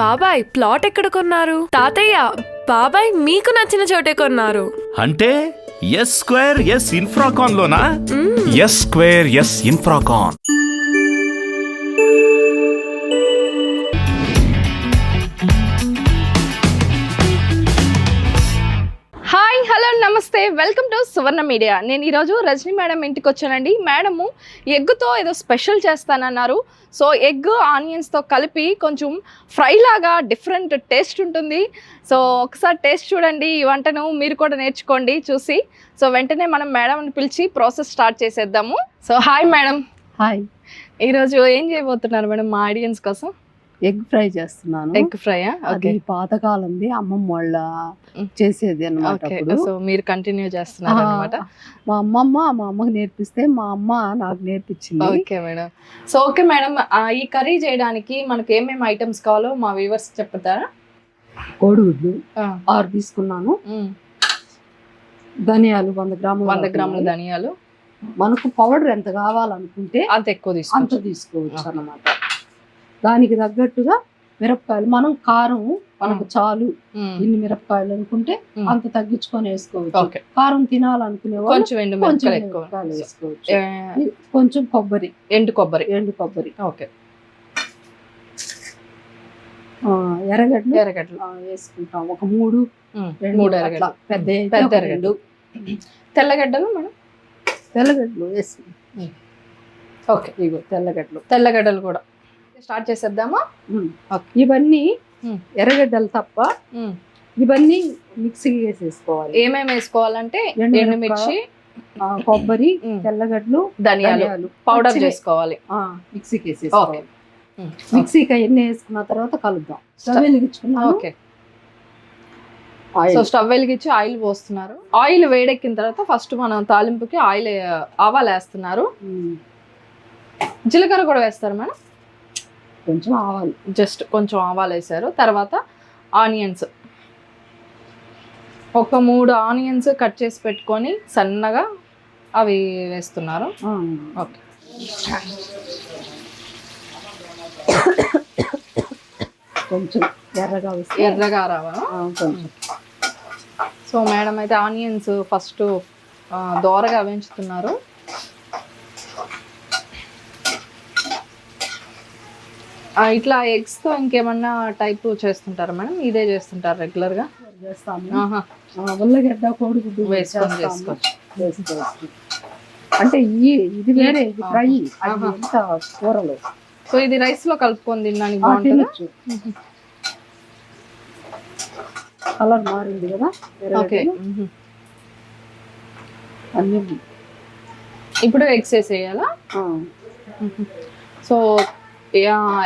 బాబాయ్ ప్లాట్ ఎక్కడ కొన్నారు? తాతయ్య బాబాయ్ మీకు నచ్చిన చోటే కొన్నారు. అంటే ఎస్ స్క్వేర్ ఎస్ ఇన్ఫ్రాకాన్ లోనా? S square S Infracon. Hi hello నమస్తే, వెల్కమ్ టు సువర్ణ మీడియా. నేను ఈరోజు రజనీ మేడం ఇంటికి వచ్చానండి. మేడము ఎగ్గుతో ఏదో స్పెషల్ చేస్తానన్నారు. సో ఎగ్ ఆనియన్స్తో కలిపి కొంచెం ఫ్రై లాగా డిఫరెంట్ టేస్ట్ ఉంటుంది. సో ఒకసారి టేస్ట్ చూడండి, ఈ వంటను మీరు కూడా నేర్చుకోండి చూసి. సో వెంటనే మనం మేడంని పిలిచి ప్రాసెస్ స్టార్ట్ చేసేద్దాము. So hi madam. హాయ్. ఈరోజు ఏం చేయబోతున్నారు మేడం మా ఆడియన్స్ కోసం? ఎగ్ ఫ్రై చేస్తున్నాను. ఎగ్ ఫ్రైయా? అది పాతకాలంది, అమ్మమ్మ వాళ్ళ చేసేది అన్నమాట. సో మీరు కంటిన్యూ చేస్తున్నారు అన్నమాట. మా అమ్మకి నేర్పిస్తే మా అమ్మ నాకు నేర్పించింది. Okay madam. So okay madam, ఈ కర్రీ చేయడానికి మనకి ఏమేమి ఐటమ్స్ కావాలో మా వ్యూవర్స్ చెప్తారా? కోడిగుడ్లు 6 తీసుకున్నాను. ధనియాలు 100 గ్రాముల ధనియాలు. మనకు పౌడర్ ఎంత కావాలనుకుంటే అంత ఎక్కువ అంత తీసుకోవచ్చు అన్నమాట. దానికి తగ్గట్టుగా మిరపకాయలు, మనం కారం మనకు చాలు ఇన్ని మిరపకాయలు అనుకుంటే అంత తగ్గించుకొని వేసుకోవచ్చు. కారం తినాలనుకునే వాళ్ళు కొంచెం వేసుకోవచ్చు. కొంచెం కొబ్బరి, ఎండు కొబ్బరి. ఓకే. ఎర్రగడ్డలు వేసుకుంటాం. ఒక 3 ఎర్రగడ్డలు, పెద్ద ఎర్రగడ్డలు. తెల్లగడ్డలు మేడం? తెల్లగడ్డలు వేసుకుంటాం. ఓకే, ఇగో తెల్లగడ్డలు కూడా స్టార్ట్ చేసేద్దామా? ఇవన్నీ ఎర్రగడ్డలు తప్ప ఇవన్నీ మిక్సీకి వేసేసుకోవాలి. ఏమేమి వేసుకోవాలంటే ఎండుమిర్చి, కొబ్బరి, తెల్లగడ్డలు, ధనియాలు పౌడర్ చేసుకోవాలి. మిక్సీకి వేసేసుకోవాలి. మిక్సీకి అవన్నీ వేసుకున్న తర్వాత కలుద్దాం. స్టవ్ వెలిగించుకున్నాం. ఓకే. సో స్టవ్ వెలిగించి ఆయిల్ పోస్తున్నారు. ఆయిల్ వేడెక్కిన తర్వాత ఫస్ట్ మనం తాలింపుకి ఆవాలు వేస్తున్నారు. జీలకర్ర కూడా వేస్తారు మేడం? కొంచెం ఆవాలు, జస్ట్ కొంచెం ఆవాలు వేసారు. తర్వాత ఆనియన్స్, ఒక 3 ఆనియన్స్ కట్ చేసి పెట్టుకొని సన్నగా అవి వేస్తున్నారు. ఓకే. కొంచెం ఎర్రగా రావా? సో మేడం అయితే ఆనియన్స్ ఫస్ట్ దోరగా వేయించుతున్నారు. ఇట్లా ఎగ్స్ తో ఇంకేమన్నా టైప్ చేస్తుంటారా మేడం? ఇదే చేస్తుంటారు రెగ్యులర్ గా? చేస్తాము. ఉల్లగడ్డ, కోడిగుడ్డు వేసుకొని చేసుకోవచ్చు. అంటే ఇది వేరే, ఇది ఫ్రై, కూరలు. సో ఇది రైస్ లో కలుపుకొని తినడానికి బాగుంటుంది. కలర్ మారింది కదా. ఓకే. అన్ని ఇప్పుడు ఎగ్స్ వేసేయాలా? సో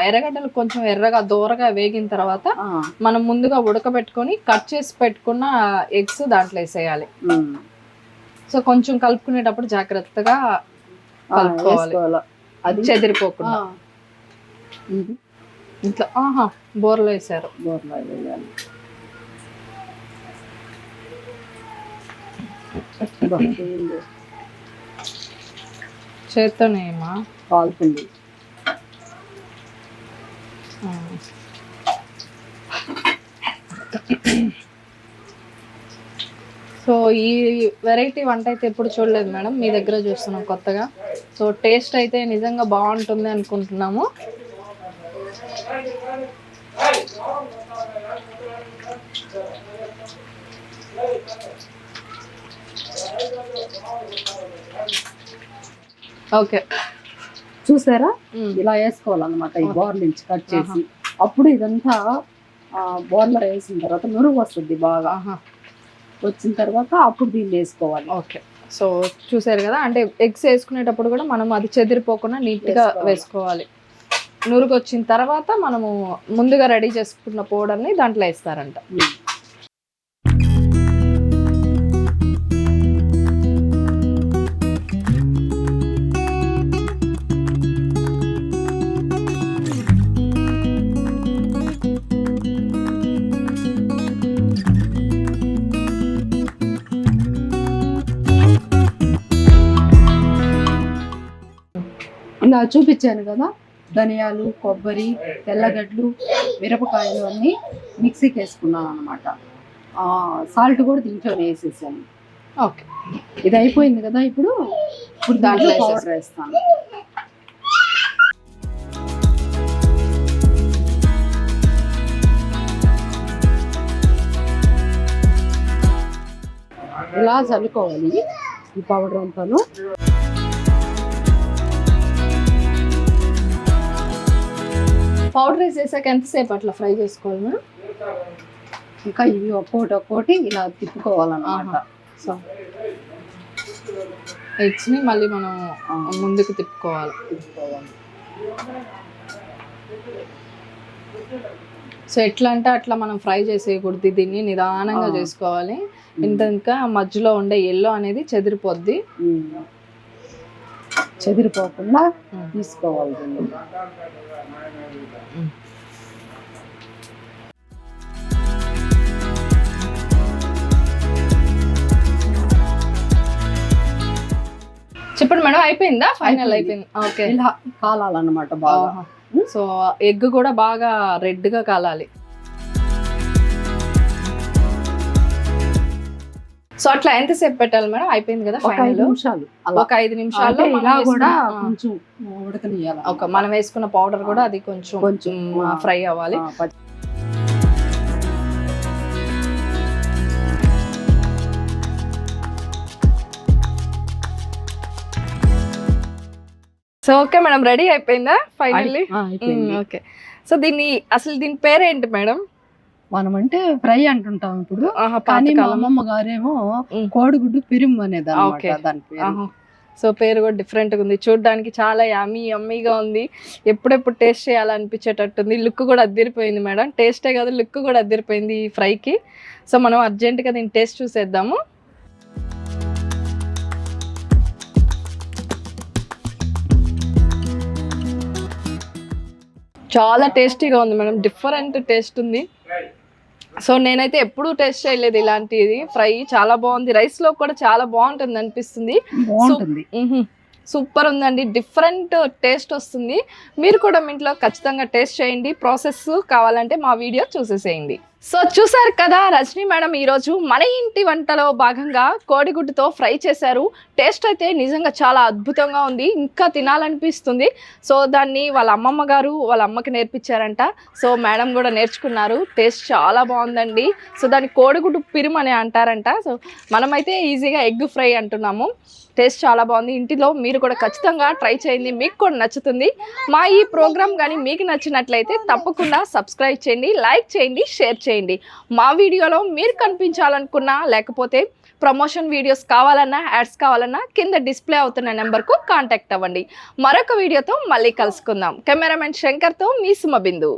ఎర్రగడ్డలు కొంచెం ఎర్రగా దూరగా వేగిన తర్వాత మనం ముందుగా ఉడకబెట్టుకొని కట్ చేసి పెట్టుకున్న ఎగ్స్ దాంట్లో వేసేయాలి. సో కొంచెం కలుపుకునేటప్పుడు జాగ్రత్తగా కలుపుకోవాలి, అది చెదిరిపోకుండా. ఇట్లా బోర్లో వేసారు. చేత్తోనేమా కాలుతుంది. సో ఈ వెరైటీ వంట అయితే ఎప్పుడు చూడలేదు మేడం, మీ దగ్గర చూస్తున్నాం కొత్తగా. సో టేస్ట్ అయితే నిజంగా బాగుంటుంది అనుకుంటున్నాము. ఓకే, చూసారా? ఇలా వేసుకోవాలన్నమాట. ఈ బోర్ నుంచి కట్ చేసి, అప్పుడు ఇదంతా బోర్లో వేసిన తర్వాత నురుగు వస్తుంది బాగా. వచ్చిన తర్వాత అప్పుడు దీన్ని వేసుకోవాలి. ఓకే. సో చూసారు కదా, అంటే ఎగ్స్ వేసుకునేటప్పుడు కూడా మనం అది చెదిరిపోకుండా నీట్గా వేసుకోవాలి. నురుగు వచ్చిన తర్వాత మనము ముందుగా రెడీ చేసుకున్న పౌడర్ని దాంట్లో వేస్తారంట. ఇలా చూపించాను కదా, ధనియాలు, కొబ్బరి, తెల్లగడ్డలు, మిరపకాయలు అన్నీ మిక్సీకి వేసుకున్నాను అనమాట. సాల్ట్ కూడా దీంట్లోనే వేసేసాను. ఓకే, ఇది అయిపోయింది కదా. ఇప్పుడు దాంట్లో పౌడర్ వేస్తాను. ఇలా చల్లుకోవాలి ఈ పౌడర్ అంతాను. పౌడర్ వేసేసాక ఎంతసేపు అట్లా ఫ్రై చేసుకోవాలి మేడం? ఇంకా ఇవి ఒక్కోటి ఇలా తిప్పుకోవాలన్నమాట. సో ఎగ్స్ని మళ్ళీ మనం ముందుకు తిప్పుకోవాలి. సో ఎట్లా అంటే అట్లా మనం ఫ్రై చేసేయకూడదు, దీన్ని నిదానంగా చేసుకోవాలి. ఇంకా మధ్యలో ఉండే ఎల్లో అనేది చెదిరిపోద్ది, చెదిరిపోకుండా తీసుకోవాలి. చెప్పండి మేడం, అయిపోయిందా? ఫైనల్ అయిపోయింది. ఓకే, ఇలా కాలాలన్నమాట బాగా. సో ఎగ్ కూడా బాగా రెడ్ గా కాలాలి. సో అట్లా ఎంతసేపు పెట్టాలి మేడం? అయిపోయింది కదా ఒక 5 నిమిషాలు. ఒక 5 నిమిషాల్లో ఇలా కూడా కొంచెం ఉడకనియాలి. ఒక మనం వేసుకున్న పౌడర్ కూడా అది కొంచెం ఫ్రై అవ్వాలి. సో ఓకే మేడం, రెడీ అయిపోయిందా ఫైనల్లీ? ఓకే, సో దీని పేరేంటి మేడం? మనం అంటే ఫ్రై అంటుంటాం ఇప్పుడు, కానీ మా అమ్మమ్మ గారేమో కోడిగుడ్డు పిరుము అనేది దాని పేరు. సో పేరు కూడా డిఫరెంట్ గా ఉంది, చూడడానికి చాలా యమ్మీగా ఉంది. ఎప్పుడెప్పుడు టేస్ట్ చేయాలనిపించేటట్టుంది. లుక్ కూడా అద్దరిపోయింది మేడం. టేస్టే కాదు, లుక్ కూడా అద్దరిపోయింది ఈ ఫ్రైకి. సో మనం అర్జెంటుగా దీని టేస్ట్ చూసేద్దాము. చాలా టేస్టీగా ఉంది మేడం, డిఫరెంట్ టేస్ట్ ఉంది. సో నేనైతే ఎప్పుడూ టేస్ట్ చేయలేదు ఇలాంటిది ఫ్రై. చాలా బాగుంది, రైస్ లో కూడా చాలా బాగుంటుంది అనిపిస్తుంది. సూపర్ ఉందండి, డిఫరెంట్ టేస్ట్ వస్తుంది. మీరు కూడా మీ ఇంట్లో ఖచ్చితంగా టేస్ట్ చేయండి. ప్రాసెస్ కావాలంటే మా వీడియో చూసేసేయండి. సో చూసారు కదా, రజనీ మేడం ఈరోజు మన ఇంటి వంటలో భాగంగా కోడిగుడ్డుతో ఫ్రై చేశారు. టేస్ట్ అయితే నిజంగా చాలా అద్భుతంగా ఉంది, ఇంకా తినాలనిపిస్తుంది. సో దాన్ని వాళ్ళ అమ్మమ్మ గారు వాళ్ళ అమ్మకి నేర్పించారంట. సో మేడం కూడా నేర్చుకున్నారు. టేస్ట్ చాలా బాగుందండి. సో దాన్ని కోడిగుడ్డు పిరుము అని అంటారంట. సో మనమైతే ఈజీగా ఎగ్ ఫ్రై అంటున్నాము. టేస్ట్ చాలా బాగుంది. ఇంటిలో మీరు కూడా ఖచ్చితంగా ట్రై చేయండి, మీకు కూడా నచ్చుతుంది. మా ఈ ప్రోగ్రామ్ కానీ మీకు నచ్చినట్లయితే తప్పకుండా సబ్స్క్రైబ్ చేయండి, లైక్ చేయండి, షేర్ చేయండి. మా వీడియోలో మీరు కనిపించాలనుకున్నా, లేకపోతే ప్రమోషన్ వీడియోస్ కావాలన్నా, యాడ్స్ కావాలన్నా కింద డిస్ప్లే అవుతున్న నెంబర్కు కాంటాక్ట్ అవ్వండి. మరొక వీడియోతో మళ్ళీ కలుసుకుందాం. కెమెరామెన్ శంకర్తో మీ సుమ బిందు.